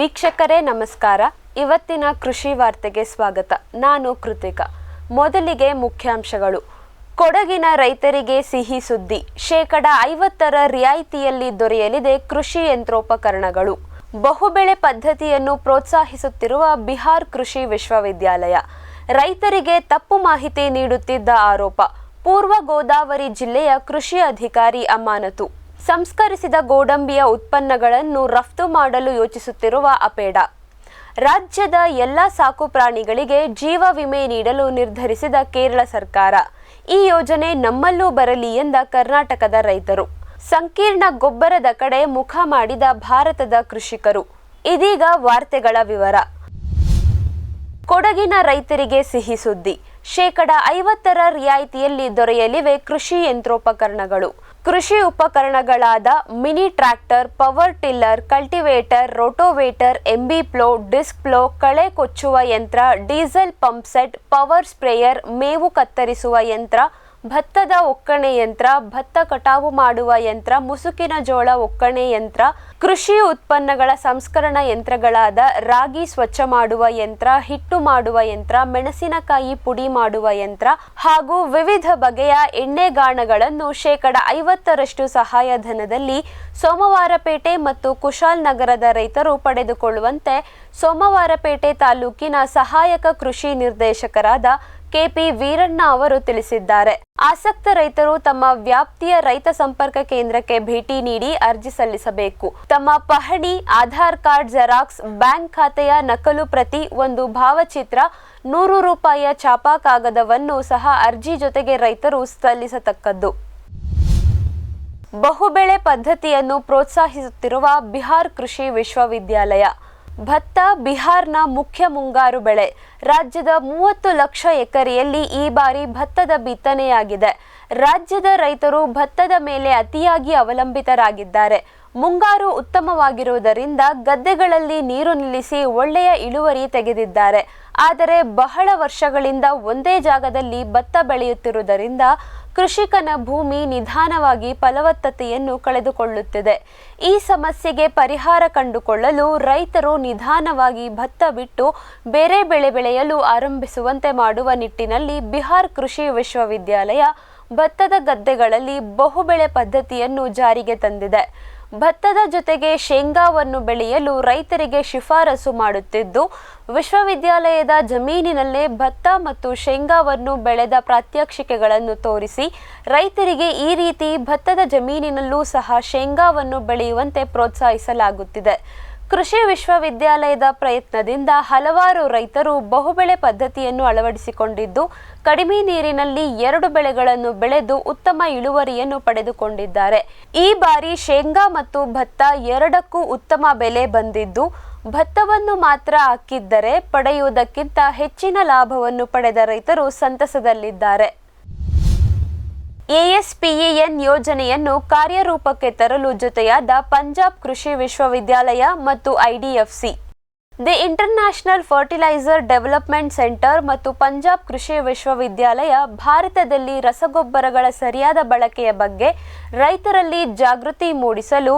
ವೀಕ್ಷಕರೇ ನಮಸ್ಕಾರ. ಇವತ್ತಿನ ಕೃಷಿ ವಾರ್ತೆಗೆ ಸ್ವಾಗತ. ನಾನು ಕೃತಿಕಾ. ಮೊದಲಿಗೆ ಮುಖ್ಯಾಂಶಗಳು. ಕೊಡಗಿನ ರೈತರಿಗೆ ಸಿಹಿ ಸುದ್ದಿ. 50% ರಿಯಾಯಿತಿಯಲ್ಲಿ ದೊರೆಯಲಿದೆ ಕೃಷಿ ಯಂತ್ರೋಪಕರಣಗಳು. ಬಹುಬೆಳೆ ಪದ್ಧತಿಯನ್ನು ಪ್ರೋತ್ಸಾಹಿಸುತ್ತಿರುವ ಬಿಹಾರ ಕೃಷಿ ವಿಶ್ವವಿದ್ಯಾಲಯ. ರೈತರಿಗೆ ತಪ್ಪು ಮಾಹಿತಿ ನೀಡುತ್ತಿದ್ದ ಆರೋಪ. ಪೂರ್ವ ಗೋದಾವರಿ ಜಿಲ್ಲೆಯ ಕೃಷಿ ಅಧಿಕಾರಿ ಅಮಾನತು. ಸಂಸ್ಕರಿಸಿದ ಗೋಡಂಬಿಯ ಉತ್ಪನ್ನಗಳನ್ನು ರಫ್ತು ಮಾಡಲು ಯೋಚಿಸುತ್ತಿರುವ ಅಪೇಡ. ರಾಜ್ಯದ ಎಲ್ಲ ಸಾಕು ಪ್ರಾಣಿಗಳಿಗೆ ಜೀವ ವಿಮೆ ನೀಡಲು ನಿರ್ಧರಿಸಿದ ಕೇರಳ ಸರ್ಕಾರ. ಈ ಯೋಜನೆ ನಮ್ಮಲ್ಲೂ ಬರಲಿ ಎಂದ ಕರ್ನಾಟಕದ ರೈತರು. ಸಂಕೀರ್ಣ ಗೊಬ್ಬರದ ಕಡೆ ಮುಖ ಮಾಡಿದ ಭಾರತದ ಕೃಷಿಕರು. ಇದೀಗ ವಾರ್ತೆಗಳ ವಿವರ. ಕೊಡಗಿನ ರೈತರಿಗೆ ಸಿಹಿ ಸುದ್ದಿ. 50% ರಿಯಾಯಿತಿಯಲ್ಲಿ ದೊರೆಯಲಿವೆ ಕೃಷಿ ಯಂತ್ರೋಪಕರಣಗಳು. ಕೃಷಿ ಉಪಕರಣಗಳಾದ mini tractor, power tiller, cultivator, rotovator, MB plough, disc plough, ಕಳೆ ಕೊಚ್ಚುವ ಯಂತ್ರ, diesel pump set, power sprayer, ಮೇವು ಕತ್ತರಿಸುವ ಯಂತ್ರ, ಭತ್ತದ ಒಕ್ಕಣೆ ಯಂತ್ರ, ಭತ್ತ ಕಟಾವು ಮಾಡುವ ಯಂತ್ರ, ಮುಸುಕಿನ ಜೋಳ ಒಕ್ಕಣೆ ಯಂತ್ರ, ಕೃಷಿ ಉತ್ಪನ್ನಗಳ ಸಂಸ್ಕರಣಾ ಯಂತ್ರಗಳಾದ ರಾಗಿ ಸ್ವಚ್ಛ ಮಾಡುವ ಯಂತ್ರ, ಹಿಟ್ಟು ಮಾಡುವ ಯಂತ್ರ, ಮೆಣಸಿನಕಾಯಿ ಪುಡಿ ಮಾಡುವ ಯಂತ್ರ ಹಾಗೂ ವಿವಿಧ ಬಗೆಯ ಎಣ್ಣೆಗಾಣಗಳನ್ನು 50% ಸಹಾಯಧನದಲ್ಲಿ ಸೋಮವಾರಪೇಟೆ ಮತ್ತು ಕುಶಾಲನಗರದ ರೈತರು ಪಡೆದುಕೊಳ್ಳುವಂತೆ ಸೋಮವಾರಪೇಟೆ ತಾಲೂಕಿನ ಸಹಾಯಕ ಕೃಷಿ ನಿರ್ದೇಶಕರಾದ ಕೆಪಿ ವೀರಣ್ಣ ಅವರು ತಿಳಿಸಿದ್ದಾರೆ. ಆಸಕ್ತ ರೈತರು ತಮ್ಮ ವ್ಯಾಪ್ತಿಯ ರೈತ ಸಂಪರ್ಕ ಕೇಂದ್ರಕ್ಕೆ ಭೇಟಿ ನೀಡಿ ಅರ್ಜಿ ಸಲ್ಲಿಸಬೇಕು. ತಮ್ಮ ಪಹಣಿ, ಆಧಾರ್ ಕಾರ್ಡ್ ಜೆರಾಕ್ಸ್, ಬ್ಯಾಂಕ್ ಖಾತೆಯ ನಕಲು ಪ್ರತಿ, ಒಂದು ಭಾವಚಿತ್ರ, 100 ರೂಪಾಯಿಯ ಛಾಪಾ ಕಾಗದವನ್ನು ಸಹ ಅರ್ಜಿ ಜೊತೆಗೆ ರೈತರು ಸಲ್ಲಿಸತಕ್ಕದ್ದು. ಬಹುಬೆಳೆ ಪದ್ಧತಿಯನ್ನು ಪ್ರೋತ್ಸಾಹಿಸುತ್ತಿರುವ ಬಿಹಾರ ಕೃಷಿ ವಿಶ್ವವಿದ್ಯಾಲಯ. ಭತ್ತ ಬಿಹಾರ್ನ ಮುಖ್ಯ ಮುಂಗಾರು ಬೆಳೆ. ರಾಜ್ಯದ 30 ಲಕ್ಷ ಎಕರೆಯಲ್ಲಿ ಈ ಬಾರಿ ಭತ್ತದ ಬಿತ್ತನೆಯಾಗಿದೆ. ರಾಜ್ಯದ ರೈತರು ಭತ್ತದ ಮೇಲೆ ಅತಿಯಾಗಿ ಅವಲಂಬಿತರಾಗಿದ್ದಾರೆ. ಮುಂಗಾರು ಉತ್ತಮವಾಗಿರುವುದರಿಂದ ಗದ್ದೆಗಳಲ್ಲಿ ನೀರು ನಿಲ್ಲಿಸಿ ಒಳ್ಳೆಯ ಇಳುವರಿ ತೆಗೆದಿದ್ದಾರೆ. ಆದರೆ ಬಹಳ ವರ್ಷಗಳಿಂದ ಒಂದೇ ಜಾಗದಲ್ಲಿ ಭತ್ತ ಬೆಳೆಯುತ್ತಿರುವುದರಿಂದ ಕೃಷಿಕನ ಭೂಮಿ ನಿಧಾನವಾಗಿ ಫಲವತ್ತತೆಯನ್ನು ಕಳೆದುಕೊಳ್ಳುತ್ತಿದೆ. ಈ ಸಮಸ್ಯೆಗೆ ಪರಿಹಾರ ಕಂಡುಕೊಳ್ಳಲು ರೈತರು ನಿಧಾನವಾಗಿ ಭತ್ತ ಬಿಟ್ಟು ಬೇರೆ ಬೆಳೆ ಬೆಳೆಯಲು ಆರಂಭಿಸುವಂತೆ ಮಾಡುವ ನಿಟ್ಟಿನಲ್ಲಿ ಬಿಹಾರ ಕೃಷಿ ವಿಶ್ವವಿದ್ಯಾಲಯ ಭತ್ತದ ಗದ್ದೆಗಳಲ್ಲಿ ಬಹುಬೆಳೆ ಪದ್ಧತಿಯನ್ನು ಜಾರಿಗೆ ತಂದಿದೆ. ಭತ್ತದ ಜೊತೆಗೆ ಶೇಂಗಾವನ್ನು ಬೆಳೆಯಲು ರೈತರಿಗೆ ಶಿಫಾರಸು ಮಾಡುತ್ತಿದ್ದು, ವಿಶ್ವವಿದ್ಯಾಲಯದ ಜಮೀನಿನಲ್ಲೇ ಭತ್ತ ಮತ್ತು ಶೇಂಗಾವನ್ನು ಬೆಳೆದ ಪ್ರಾತ್ಯಕ್ಷಿಕೆಗಳನ್ನು ತೋರಿಸಿ ರೈತರಿಗೆ ಈ ರೀತಿ ಭತ್ತದ ಜಮೀನಿನಲ್ಲೂ ಸಹ ಶೇಂಗಾವನ್ನು ಬೆಳೆಯುವಂತೆ ಪ್ರೋತ್ಸಾಹಿಸಲಾಗುತ್ತಿದೆ. ಕೃಷಿ ವಿಶ್ವವಿದ್ಯಾಲಯದ ಪ್ರಯತ್ನದಿಂದ ಹಲವಾರು ರೈತರು ಬಹುಬೆಳೆ ಪದ್ಧತಿಯನ್ನು ಅಳವಡಿಸಿಕೊಂಡಿದ್ದು, ಕಡಿಮೆ ನೀರಿನಲ್ಲಿ 2 ಬೆಳೆಗಳನ್ನು ಬೆಳೆದು ಉತ್ತಮ ಇಳುವರಿಯನ್ನು ಪಡೆದುಕೊಂಡಿದ್ದಾರೆ. ಈ ಬಾರಿ ಶೇಂಗಾ ಮತ್ತು ಭತ್ತ ಎರಡಕ್ಕೂ ಉತ್ತಮ ಬೆಲೆ ಬಂದಿದ್ದು, ಭತ್ತವನ್ನು ಮಾತ್ರ ಹಾಕಿದ್ದರೆ ಪಡೆಯುವುದಕ್ಕಿಂತ ಹೆಚ್ಚಿನ ಲಾಭವನ್ನು ಪಡೆದ ರೈತರು ಸಂತಸದಲ್ಲಿದ್ದಾರೆ. ಎಎಸ್ಪಿಇಎನ್ ಯೋಜನೆಯನ್ನು ಕಾರ್ಯರೂಪಕ್ಕೆ ತರಲು ಜೊತೆಯಾದ ಪಂಜಾಬ್ ಕೃಷಿ ವಿಶ್ವವಿದ್ಯಾಲಯ ಮತ್ತು IDFC, the international fertiliser development centre ಮತ್ತು ಪಂಜಾಬ್ ಕೃಷಿ ವಿಶ್ವವಿದ್ಯಾಲಯ ಭಾರತದಲ್ಲಿ ರಸಗೊಬ್ಬರಗಳ ಸರಿಯಾದ ಬಳಕೆಯ ಬಗ್ಗೆ ರೈತರಲ್ಲಿ ಜಾಗೃತಿ ಮೂಡಿಸಲು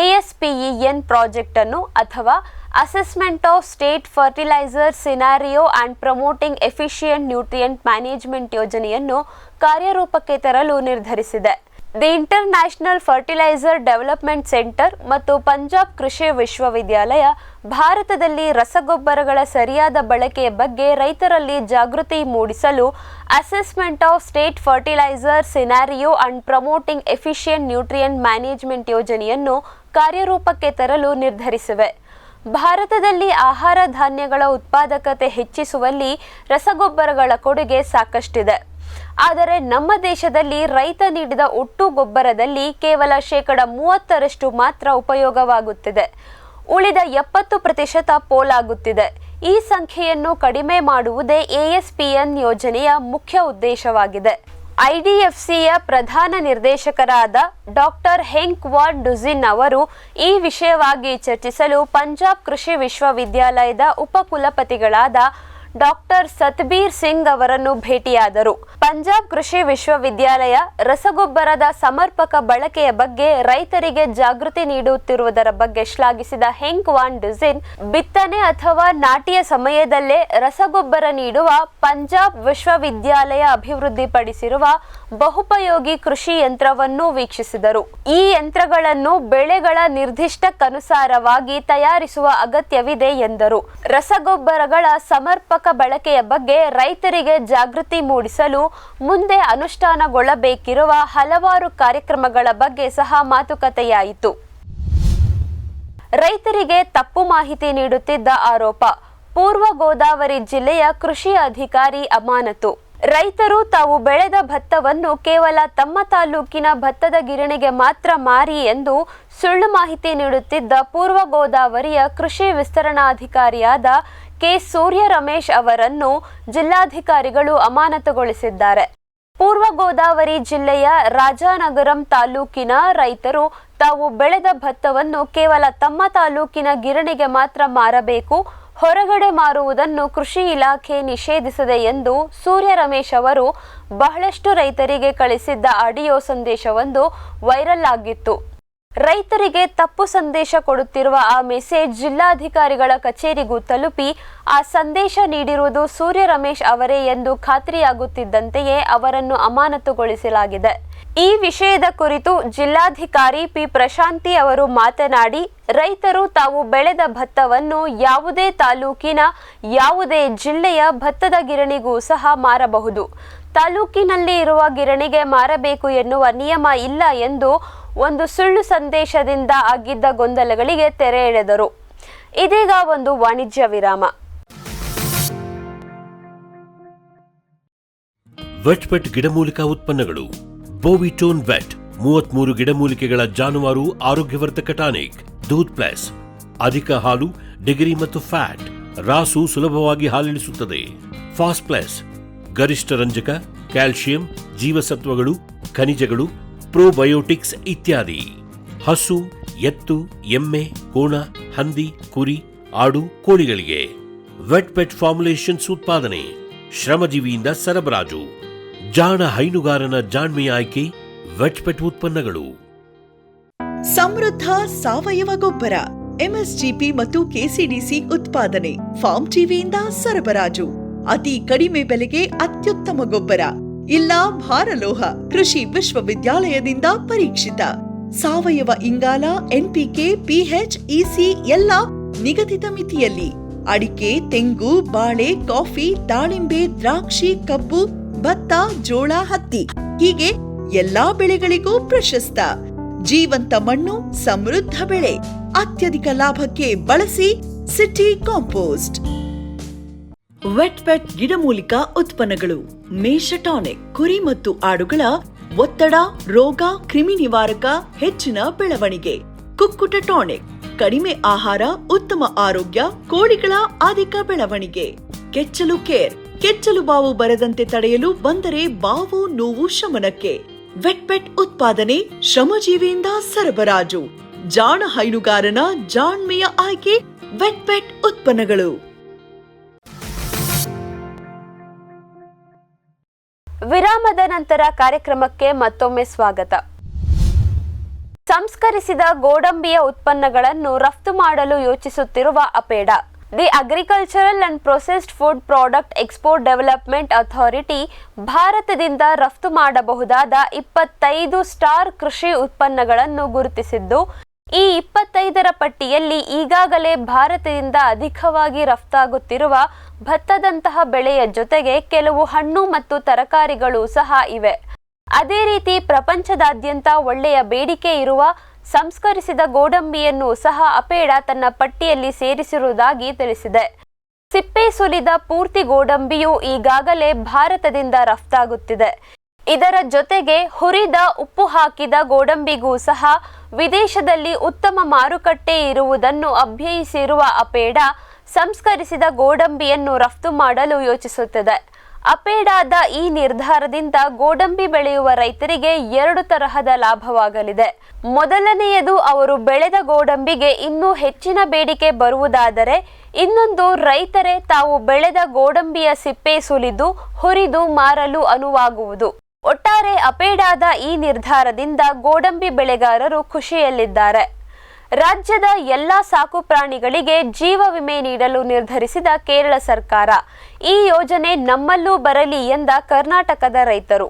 ಎಎಸ್ಪಿಇಎನ್ ಪ್ರಾಜೆಕ್ಟ್ ಅನ್ನು ಅಥವಾ assessment of state fertiliser scenario and promoting efficient nutrient management ಯೋಜನೆಯನ್ನು ಕಾರ್ಯರೂಪಕ್ಕೆ ತರಲು ನಿರ್ಧರಿಸಿದೆ. The international fertiliser development centre ಮತ್ತು ಪಂಜಾಬ್ ಕೃಷಿ ವಿಶ್ವವಿದ್ಯಾಲಯ ಭಾರತದಲ್ಲಿ ರಸಗೊಬ್ಬರಗಳ ಸರಿಯಾದ ಬಳಕೆಯ ಬಗ್ಗೆ ರೈತರಲ್ಲಿ ಜಾಗೃತಿ ಮೂಡಿಸಲು assessment of state fertiliser scenario and promoting efficient nutrient management ಯೋಜನೆಯನ್ನು ಕಾರ್ಯರೂಪಕ್ಕೆ ತರಲು ನಿರ್ಧರಿಸಿವೆ. ಭಾರತದಲ್ಲಿ ಆಹಾರ ಧಾನ್ಯಗಳ ಉತ್ಪಾದಕತೆ ಹೆಚ್ಚಿಸುವಲ್ಲಿ ರಸಗೊಬ್ಬರಗಳ ಕೊಡುಗೆ ಸಾಕಷ್ಟಿದೆ. ಆದರೆ ನಮ್ಮ ದೇಶದಲ್ಲಿ ರೈತ ನೀಡಿದ ಒಟ್ಟು ಗೊಬ್ಬರದಲ್ಲಿ ಕೇವಲ 30% ಮಾತ್ರ ಉಪಯೋಗವಾಗುತ್ತಿದೆ. ಉಳಿದ 70% ಪೋಲಾಗುತ್ತಿದೆ. ಈ ಸಂಖ್ಯೆಯನ್ನು ಕಡಿಮೆ ಮಾಡುವುದೇ ಎಎಸ್ಪಿಎನ್ ಯೋಜನೆಯ ಮುಖ್ಯ ಉದ್ದೇಶವಾಗಿದೆ. ಐಡಿಎಫ್ಸಿಯ ಪ್ರಧಾನ ನಿರ್ದೇಶಕರಾದ ಡಾಕ್ಟರ್ ಹೆಂಕ್ ವಾನ್ ಡುಜಿನ್ ಅವರು ಈ ವಿಷಯವಾಗಿ ಚರ್ಚಿಸಲು ಪಂಜಾಬ್ ಕೃಷಿ ವಿಶ್ವವಿದ್ಯಾಲಯದ ಉಪಕುಲಪತಿಗಳಾದ ಡಾಕ್ಟರ್ ಸತ್ಬೀರ್ ಸಿಂಗ್ ಅವರನ್ನು ಭೇಟಿಯಾದರು. ಪಂಜಾಬ್ ಕೃಷಿ ವಿಶ್ವವಿದ್ಯಾಲಯ ರಸಗೊಬ್ಬರದ ಸಮರ್ಪಕ ಬಳಕೆಯ ಬಗ್ಗೆ ರೈತರಿಗೆ ಜಾಗೃತಿ ನೀಡುತ್ತಿರುವುದರ ಬಗ್ಗೆ ಶ್ಲಾಘಿಸಿದ ಹೆಂಕ್ ವಾನ್ ಡುಸಿನ್, ಬಿತ್ತನೆ ಅಥವಾ ನಾಟಿಯ ಸಮಯದಲ್ಲೇ ರಸಗೊಬ್ಬರ ನೀಡುವ ಪಂಜಾಬ್ ವಿಶ್ವವಿದ್ಯಾಲಯ ಅಭಿವೃದ್ಧಿಪಡಿಸಿರುವ ಬಹುಪಯೋಗಿ ಕೃಷಿ ಯಂತ್ರವನ್ನು ವೀಕ್ಷಿಸಿದರು. ಈ ಯಂತ್ರಗಳನ್ನು ಬೆಳೆಗಳ ನಿರ್ದಿಷ್ಟಕ್ಕನುಸಾರವಾಗಿ ತಯಾರಿಸುವ ಅಗತ್ಯವಿದೆ ಎಂದರು. ರಸಗೊಬ್ಬರಗಳ ಸಮರ್ಪಕ ಬಳಕೆಯ ಬಗ್ಗೆ ರೈತರಿಗೆ ಜಾಗೃತಿ ಮೂಡಿಸಲು ಮುಂದೆ ಅನುಷ್ಠಾನಗೊಳ್ಳಬೇಕಿರುವ ಹಲವಾರು ಕಾರ್ಯಕ್ರಮಗಳ ಬಗ್ಗೆ ಸಹ ಮಾತುಕತೆಯಾಯಿತು. ರೈತರಿಗೆ ತಪ್ಪು ಮಾಹಿತಿ ನೀಡುತ್ತಿದ್ದ ಆರೋಪ, ಪೂರ್ವ ಗೋದಾವರಿ ಜಿಲ್ಲೆಯ ಕೃಷಿ ಅಧಿಕಾರಿ ಅಮಾನತು. ರೈತರು ತಾವು ಬೆಳೆದ ಭತ್ತವನ್ನು ಕೇವಲ ತಮ್ಮ ತಾಲೂಕಿನ ಭತ್ತದ ಗಿರಣಿಗೆ ಮಾತ್ರ ಮಾರಿ ಎಂದು ಸುಳ್ಳು ಮಾಹಿತಿ ನೀಡುತ್ತಿದ್ದ ಪೂರ್ವ ಗೋದಾವರಿಯ ಕೃಷಿ ವಿಸ್ತರಣಾಧಿಕಾರಿಯಾದ ಕೆ. ಸೂರ್ಯ ರಮೇಶ್ ಅವರನ್ನು ಜಿಲ್ಲಾಧಿಕಾರಿಗಳು ಅಮಾನತುಗೊಳಿಸಿದ್ದಾರೆ. ಪೂರ್ವ ಗೋದಾವರಿ ಜಿಲ್ಲೆಯ ರಾಜಾನಗರಂ ತಾಲೂಕಿನ ರೈತರು ತಾವು ಬೆಳೆದ ಭತ್ತವನ್ನು ಕೇವಲ ತಮ್ಮ ತಾಲೂಕಿನ ಗಿರಣಿಗೆ ಮಾತ್ರ ಮಾರಬೇಕು, ಹೊರಗಡೆ ಮಾರುವುದನ್ನು ಕೃಷಿ ಇಲಾಖೆ ನಿಷೇಧಿಸಿದೆ ಎಂದು ಸೂರ್ಯ ರಮೇಶ್ ಅವರು ಬಹಳಷ್ಟು ರೈತರಿಗೆ ಕಳಿಸಿದ್ದ ಆಡಿಯೋ ಸಂದೇಶವೊಂದು ವೈರಲ್ ಆಗಿತ್ತು. ರೈತರಿಗೆ ತಪ್ಪು ಸಂದೇಶ ಕೊಡುತ್ತಿರುವ ಆ ಮೆಸೇಜ್ ಜಿಲ್ಲಾಧಿಕಾರಿಗಳ ಕಚೇರಿಗೂ ತಲುಪಿ ಆ ಸಂದೇಶ ನೀಡಿರುವುದು ಸೂರ್ಯ ರಮೇಶ್ ಅವರೇ ಎಂದು ಖಾತ್ರಿಯಾಗುತ್ತಿದ್ದಂತೆಯೇ ಅವರನ್ನು ಅಮಾನತುಗೊಳಿಸಲಾಗಿದೆ. ಈ ವಿಷಯದ ಕುರಿತು ಜಿಲ್ಲಾಧಿಕಾರಿ ಪಿ. ಪ್ರಶಾಂತಿ ಅವರು ಮಾತನಾಡಿ, ರೈತರು ತಾವು ಬೆಳೆದ ಭತ್ತವನ್ನು ಯಾವುದೇ ತಾಲೂಕಿನ ಯಾವುದೇ ಜಿಲ್ಲೆಯ ಭತ್ತದ ಗಿರಣಿಗೂ ಸಹ ಮಾರಬಹುದು. ತಾಲೂಕಿನಲ್ಲಿ ಇರುವ ಗಿರಣಿಗೆ ಮಾರಬೇಕು ಎನ್ನುವ ನಿಯಮ ಇಲ್ಲ ಎಂದು ಒಂದು ಸುಳ್ಳು ಸಂದೇಶದಿಂದ ಆಗಿದ್ದ ಗೊಂದಲಗಳಿಗೆ ತೆರೆ ಎಳೆದರು. ಇದೀಗ ಒಂದು ವಾಣಿಜ್ಯ ವಿರಾಮ. ವೆಟ್ಪೆಟ್ ಗಿಡಮೂಲಿಕಾ ಉತ್ಪನ್ನಗಳು. ಬೋವಿಟೋನ್ ವೆಟ್ 33 ಗಿಡಮೂಲಿಕೆಗಳ ಜಾನುವಾರು ಆರೋಗ್ಯವರ್ಧಕ ಟಾನಿಕ್. ದೂದ್ ಪ್ಲಸ್ ಅಧಿಕ ಹಾಲು, ಡಿಗ್ರಿ ಮತ್ತು ಫ್ಯಾಟ್, ರಾಸು ಸುಲಭವಾಗಿ ಹಾಲಿಳಿಸುತ್ತದೆ. ಫಾಸ್ಟ್ ಪ್ಲಸ್ ಗರಿಷ್ಠ ರಂಜಕ, ಕ್ಯಾಲ್ಸಿಯಂ, ಜೀವಸತ್ವಗಳು, ಖನಿಜಗಳು, ಪ್ರೋಬಯೋಟಿಕ್ಸ್ ಇತ್ಯಾದಿ. ಹಸು, ಎತ್ತು, ಎಮ್ಮೆ, ಕೋಣ, ಹಂದಿ, ಕುರಿ, ಆಡು, ಕೋಳಿಗಳಿಗೆ ವೆಟ್ ಪೆಟ್ ಫಾರ್ಮುಲೇಷನ್ಸ್ ಉತ್ಪಾದನೆ, ಶ್ರಮಜೀವಿಯಿಂದ ಸರಬರಾಜು. ಜಾಣ ಹೈನುಗಾರನ ಜಾಣ್ಮೆಯ ಆಯ್ಕೆ ವೆಟ್ ಪೆಟ್ ಉತ್ಪನ್ನಗಳು. ಸಮೃದ್ಧ ಸಾವಯವ ಗೊಬ್ಬರ, ಎಂಎಸ್ಜಿಪಿ ಮತ್ತು ಕೆಸಿಡಿಸಿ ಉತ್ಪಾದನೆ, ಫಾರ್ಮ್ ಟಿವಿಯಿಂದ ಸರಬರಾಜು. ಅತಿ ಕಡಿಮೆ ಬೆಲೆಗೆ ಅತ್ಯುತ್ತಮ ಗೊಬ್ಬರ. ಇಲ್ಲ ಭಾರಲೋಹ, ಕೃಷಿ ವಿಶ್ವವಿದ್ಯಾಲಯದಿಂದ ಪರೀಕ್ಷಿತ. ಸಾವಯವ ಇಂಗಾಲ, ಎನ್ಪಿಕೆ, ಪಿಎಚ್, ಇಸಿ ಎಲ್ಲ ನಿಗದಿತ ಮಿತಿಯಲ್ಲಿ. ಅಡಿಕೆ, ತೆಂಗು, ಬಾಳೆ, ಕಾಫಿ, ದಾಳಿಂಬೆ, ದ್ರಾಕ್ಷಿ, ಕಬ್ಬು, ಭತ್ತ, ಜೋಳ, ಹತ್ತಿ ಹೀಗೆ ಎಲ್ಲಾ ಬೆಳೆಗಳಿಗೂ ಪ್ರಶಸ್ತ. ಜೀವಂತ ಮಣ್ಣು, ಸಮೃದ್ಧ ಬೆಳೆ, ಅತ್ಯಧಿಕ ಲಾಭಕ್ಕೆ ಬಳಸಿ ಸಿಟಿ ಕಾಂಪೋಸ್ಟ್. ವೆಟ್ ಪೆಟ್ ಗಿಡಮೂಲಿಕಾ ಉತ್ಪನ್ನಗಳು. ಮೇಷ ಟಾನಿಕ್, ಕುರಿ ಮತ್ತು ಆಡುಗಳ ಒತ್ತಡ, ರೋಗ, ಕ್ರಿಮಿ ನಿವಾರಕ, ಹೆಚ್ಚಿನ ಬೆಳವಣಿಗೆ. ಕುಕ್ಕುಟ ಟಾನಿಕ್, ಕಡಿಮೆ ಆಹಾರ, ಉತ್ತಮ ಆರೋಗ್ಯ, ಕೋಳಿಗಳ ಅಧಿಕ ಬೆಳವಣಿಗೆ. ಕೆಚ್ಚಲು ಕೇರ್, ಕೆಚ್ಚಲು ಬಾವು ಬರದಂತೆ ತಡೆಯಲು, ಬಂದರೆ ಬಾವು ನೋವು ಶಮನಕ್ಕೆ. ವೆಟ್ ಪೆಟ್ ಉತ್ಪಾದನೆ, ಶ್ರಮಜೀವಿಯಿಂದ ಸರಬರಾಜು. ಜಾಣ ಹೈನುಗಾರನ ಜಾಣ್ಮೆಯ ಆಯ್ಕೆ ವೆಟ್ ಪೆಟ್ ಉತ್ಪನ್ನಗಳು. ವಿರಾಮದ ನಂತರ ಕಾರ್ಯಕ್ರಮಕ್ಕೆ ಮತ್ತೊಮ್ಮೆ ಸ್ವಾಗತ. ಸಂಸ್ಕರಿಸಿದ ಗೋಡಂಬಿಯ ಉತ್ಪನ್ನಗಳನ್ನು ರಫ್ತು ಮಾಡಲು ಯೋಚಿಸುತ್ತಿರುವ APEDA. The agricultural and processed food product export development authority ಭಾರತದಿಂದ ರಫ್ತು ಮಾಡಬಹುದಾದ 25 ಸ್ಟಾರ್ ಕೃಷಿ ಉತ್ಪನ್ನಗಳನ್ನು ಗುರುತಿಸಿದ್ದು, ಈ 25ರ ಪಟ್ಟಿಯಲ್ಲಿ ಈಗಾಗಲೇ ಭಾರತದಿಂದ ಅಧಿಕವಾಗಿ ರಫ್ತಾಗುತ್ತಿರುವ ಭತ್ತದಂತಹ ಬೆಳೆಯ ಜೊತೆಗೆ ಕೆಲವು ಹಣ್ಣು ಮತ್ತು ತರಕಾರಿಗಳು ಸಹ ಇವೆ. ಅದೇ ರೀತಿ ಪ್ರಪಂಚದಾದ್ಯಂತ ಒಳ್ಳೆಯ ಬೇಡಿಕೆ ಇರುವ ಸಂಸ್ಕರಿಸಿದ ಗೋಡಂಬಿಯನ್ನು ಸಹ ಅಪೇಡ ತನ್ನ ಪಟ್ಟಿಯಲ್ಲಿ ಸೇರಿಸಿರುವುದಾಗಿ ತಿಳಿಸಿದೆ. ಸಿಪ್ಪೆ ಸುಲಿದ ಪೂರ್ತಿ ಗೋಡಂಬಿಯು ಈಗಾಗಲೇ ಭಾರತದಿಂದ ರಫ್ತಾಗುತ್ತಿದೆ. ಇದರ ಜೊತೆಗೆ ಹುರಿದ ಉಪ್ಪು ಹಾಕಿದ ಗೋಡಂಬಿಗೂ ಸಹ ವಿದೇಶದಲ್ಲಿ ಉತ್ತಮ ಮಾರುಕಟ್ಟೆ ಇರುವುದನ್ನು ಅಭ್ಯಯಿಸಿರುವ ಅಪೇಡ ಸಂಸ್ಕರಿಸಿದ ಗೋಡಂಬಿಯನ್ನು ರಫ್ತು ಮಾಡಲು ಯೋಚಿಸುತ್ತಿದೆ. ಅಪೇಡಾದ ಈ ನಿರ್ಧಾರದಿಂದ ಗೋಡಂಬಿ ಬೆಳೆಯುವ ರೈತರಿಗೆ 2 ತರಹದ ಲಾಭವಾಗಲಿದೆ. ಮೊದಲನೆಯದು, ಅವರು ಬೆಳೆದ ಗೋಡಂಬಿಗೆ ಇನ್ನೂ ಹೆಚ್ಚಿನ ಬೇಡಿಕೆ ಬರುವುದಾದರೆ, ಇನ್ನೊಂದು, ರೈತರೇ ತಾವು ಬೆಳೆದ ಗೋಡಂಬಿಯ ಸಿಪ್ಪೆ ಸುಲಿದು ಹುರಿದು ಮಾರಲು ಅನುವಾಗುವುದು. ಒಟ್ಟಾರೆ ಅಪೇಡಾದ ಈ ನಿರ್ಧಾರದಿಂದ ಗೋಡಂಬಿ ಬೆಳೆಗಾರರು ಖುಷಿಯಲ್ಲಿದ್ದಾರೆ. ರಾಜ್ಯದ ಎಲ್ಲ ಸಾಕು ಪ್ರಾಣಿಗಳಿಗೆ ಜೀವ ವಿಮೆ ನೀಡಲು ನಿರ್ಧರಿಸಿದ ಕೇರಳ ಸರ್ಕಾರ. ಈ ಯೋಜನೆ ನಮ್ಮಲ್ಲೂ ಬರಲಿ ಎಂದ ಕರ್ನಾಟಕದ ರೈತರು.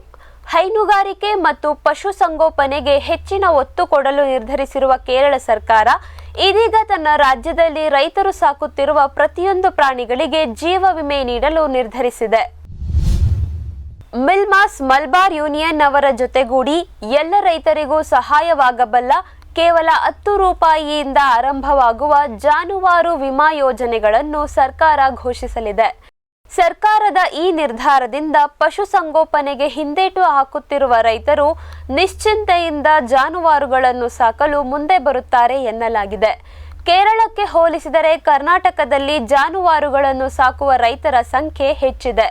ಹೈನುಗಾರಿಕೆ ಮತ್ತು ಪಶುಸಂಗೋಪನೆಗೆ ಹೆಚ್ಚಿನ ಒತ್ತು ಕೊಡಲು ನಿರ್ಧರಿಸಿರುವ ಕೇರಳ ಸರ್ಕಾರ ಇದೀಗ ತನ್ನ ರಾಜ್ಯದಲ್ಲಿ ರೈತರು ಸಾಕುತ್ತಿರುವ ಪ್ರತಿಯೊಂದು ಪ್ರಾಣಿಗಳಿಗೆ ಜೀವ ವಿಮೆ ನೀಡಲು ನಿರ್ಧರಿಸಿದೆ. ಮಿಲ್ಮಾಸ್ ಮಲ್ಬಾರ್ ಯೂನಿಯನ್ ಅವರ ಜೊತೆಗೂಡಿ ಎಲ್ಲ ರೈತರಿಗೂ ಸಹಾಯವಾಗಬಲ್ಲ ಕೇವಲ 10 ರೂಪಾಯಿಯಿಂದ ಆರಂಭವಾಗುವ ಜಾನುವಾರು ವಿಮಾ ಯೋಜನೆಗಳನ್ನು ಸರ್ಕಾರ ಘೋಷಿಸಲಿದೆ. ಸರ್ಕಾರದ ಈ ನಿರ್ಧಾರದಿಂದ ಪಶುಸಂಗೋಪನೆಗೆ ಹಿಂದೇಟು ಹಾಕುತ್ತಿರುವ ರೈತರು ನಿಶ್ಚಿಂತೆಯಿಂದ ಜಾನುವಾರುಗಳನ್ನು ಸಾಕಲು ಮುಂದೆ ಬರುತ್ತಾರೆ ಎನ್ನಲಾಗಿದೆ. ಕೇರಳಕ್ಕೆ ಹೋಲಿಸಿದರೆ ಕರ್ನಾಟಕದಲ್ಲಿ ಜಾನುವಾರುಗಳನ್ನು ಸಾಕುವ ರೈತರ ಸಂಖ್ಯೆ ಹೆಚ್ಚಿದೆ.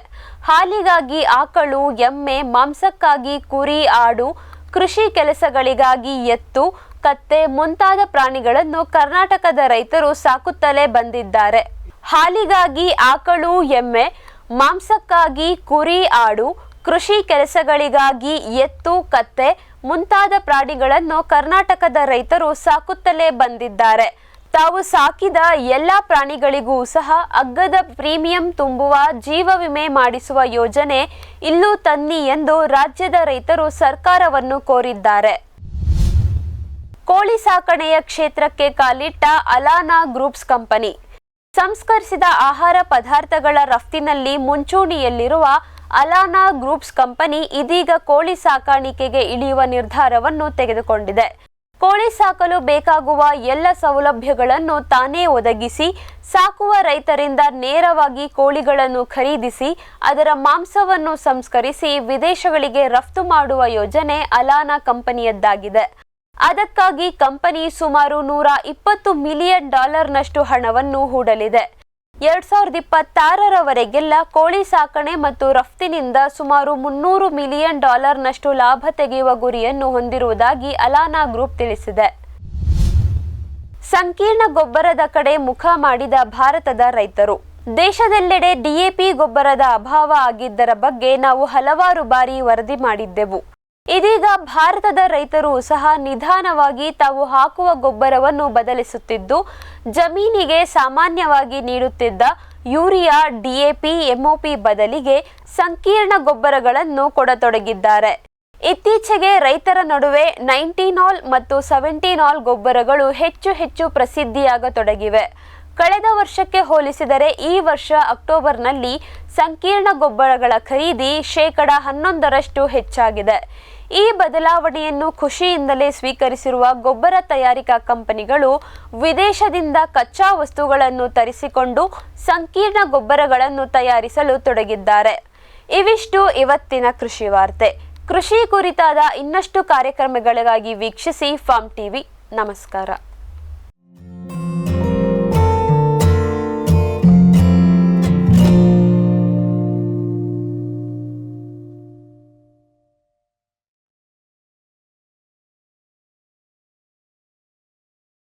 ಹಾಲಿಗಾಗಿ ಆಕಳು, ಎಮ್ಮೆ, ಮಾಂಸಕ್ಕಾಗಿ ಕುರಿ, ಆಡು, ಕೃಷಿ ಕೆಲಸಗಳಿಗಾಗಿ ಎತ್ತು, ಕತ್ತೆ ಮುಂತಾದ ಪ್ರಾಣಿಗಳನ್ನು ಕರ್ನಾಟಕದ ರೈತರು ಸಾಕುತ್ತಲೇ ಬಂದಿದ್ದಾರೆ. ಹಾಲಿಗಾಗಿ ಆಕಳು, ಎಮ್ಮೆ, ಮಾಂಸಕ್ಕಾಗಿ ಕುರಿ, ಆಡು, ಕೃಷಿ ಕೆಲಸಗಳಿಗಾಗಿ ಎತ್ತು, ಕತ್ತೆ ಮುಂತಾದ ಪ್ರಾಣಿಗಳನ್ನು ಕರ್ನಾಟಕದ ರೈತರು ಸಾಕುತ್ತಲೇ ಬಂದಿದ್ದಾರೆ. ತಾವು ಸಾಕಿದ ಎಲ್ಲ ಪ್ರಾಣಿಗಳಿಗೂ ಸಹ ಅಗ್ಗದ ಪ್ರೀಮಿಯಂ ತುಂಬುವ ಜೀವ ವಿಮೆ ಮಾಡಿಸುವ ಯೋಜನೆ ಇಲ್ಲೂ ತನ್ನಿ ಎಂದು ರಾಜ್ಯದ ರೈತರು ಸರ್ಕಾರವನ್ನು ಕೋರಿದ್ದಾರೆ. ಕೋಳಿ ಸಾಕಣೆಯ ಕ್ಷೇತ್ರಕ್ಕೆ ಕಾಲಿಟ್ಟ ಅಲಾನಾ ಗ್ರೂಪ್ಸ್ ಕಂಪನಿ. ಸಂಸ್ಕರಿಸಿದ ಆಹಾರ ಪದಾರ್ಥಗಳ ರಫ್ತಿನಲ್ಲಿ ಮುಂಚೂಣಿಯಲ್ಲಿರುವ ಅಲಾನಾ ಗ್ರೂಪ್ಸ್ ಕಂಪನಿ ಇದೀಗ ಕೋಳಿ ಸಾಕಾಣಿಕೆಗೆ ಇಳಿಯುವ ನಿರ್ಧಾರವನ್ನು ತೆಗೆದುಕೊಂಡಿದೆ. ಕೋಳಿ ಸಾಕಲು ಬೇಕಾಗುವ ಎಲ್ಲ ಸೌಲಭ್ಯಗಳನ್ನು ತಾನೇ ಒದಗಿಸಿ ಸಾಕುವ ರೈತರಿಂದ ನೇರವಾಗಿ ಕೋಳಿಗಳನ್ನು ಖರೀದಿಸಿ ಅದರ ಮಾಂಸವನ್ನು ಸಂಸ್ಕರಿಸಿ ವಿದೇಶಗಳಿಗೆ ರಫ್ತು ಮಾಡುವ ಯೋಜನೆ ಅಲಾನಾ ಕಂಪನಿಯದ್ದಾಗಿದೆ. ಅದಕ್ಕಾಗಿ ಕಂಪನಿ ಸುಮಾರು $120 ಮಿಲಿಯನ್ ನಷ್ಟು ಹಣವನ್ನು ಹೂಡಲಿದೆ. 2026ರವರೆಗೆಲ್ಲ ಕೋಳಿ ಸಾಕಣೆ ಮತ್ತು ರಫ್ತಿನಿಂದ ಸುಮಾರು $300 ಮಿಲಿಯನ್ ನಷ್ಟು ಲಾಭ ತೆಗೆಯುವ ಗುರಿಯನ್ನು ಹೊಂದಿರುವುದಾಗಿ ಅಲಾನಾ ಗ್ರೂಪ್ ತಿಳಿಸಿದೆ. ಸಂಕೀರ್ಣ ಗೊಬ್ಬರದ ಕಡೆ ಮುಖ ಮಾಡಿದ ಭಾರತದ ರೈತರು. ದೇಶದೆಲ್ಲೆಡೆ ಡಿಎಪಿ ಗೊಬ್ಬರದ ಅಭಾವ ಆಗಿದ್ದರ ಬಗ್ಗೆ ನಾವು ಹಲವಾರು ಬಾರಿ ವರದಿ ಮಾಡಿದ್ದೆವು. ಇದೀಗ ಭಾರತದ ರೈತರು ಸಹ ನಿಧಾನವಾಗಿ ತಾವು ಹಾಕುವ ಗೊಬ್ಬರವನ್ನು ಬದಲಿಸುತ್ತಿದ್ದು, ಜಮೀನಿಗೆ ಸಾಮಾನ್ಯವಾಗಿ ನೀಡುತ್ತಿದ್ದ ಯೂರಿಯಾ, ಡಿಎಪಿ, ಎಂಒಪಿ ಬದಲಿಗೆ ಸಂಕೀರ್ಣ ಗೊಬ್ಬರಗಳನ್ನು ಕೊಡತೊಡಗಿದ್ದಾರೆ. ಇತ್ತೀಚೆಗೆ ರೈತರ ನಡುವೆ 90-ನಾಲ್ ಮತ್ತು 70-ನಾಲ್ ಗೊಬ್ಬರಗಳು ಹೆಚ್ಚು ಪ್ರಸಿದ್ಧಿಯಾಗತೊಡಗಿವೆ. ಕಳೆದ ವರ್ಷಕ್ಕೆ ಹೋಲಿಸಿದರೆ ಈ ವರ್ಷ ಅಕ್ಟೋಬರ್ನಲ್ಲಿ ಸಂಕೀರ್ಣ ಗೊಬ್ಬರಗಳ ಖರೀದಿ 11% ಹೆಚ್ಚಾಗಿದೆ. ಈ ಬದಲಾವಣೆಯನ್ನು ಖುಷಿಯಿಂದಲೇ ಸ್ವೀಕರಿಸಿರುವ ಗೊಬ್ಬರ ತಯಾರಿಕಾ ಕಂಪನಿಗಳು ವಿದೇಶದಿಂದ ಕಚ್ಚಾ ವಸ್ತುಗಳನ್ನು ತರಿಸಿಕೊಂಡು ಸಂಕೀರ್ಣ ಗೊಬ್ಬರಗಳನ್ನು ತಯಾರಿಸಲು ತೊಡಗಿದ್ದಾರೆ. ಇವಿಷ್ಟು ಇವತ್ತಿನ ಕೃಷಿ ವಾರ್ತೆ. ಕೃಷಿ ಕುರಿತಾದ ಇನ್ನಷ್ಟು ಕಾರ್ಯಕ್ರಮಗಳಿಗಾಗಿ ವೀಕ್ಷಿಸಿ ಫಾರ್ಮ್ ಟಿವಿ. ನಮಸ್ಕಾರ.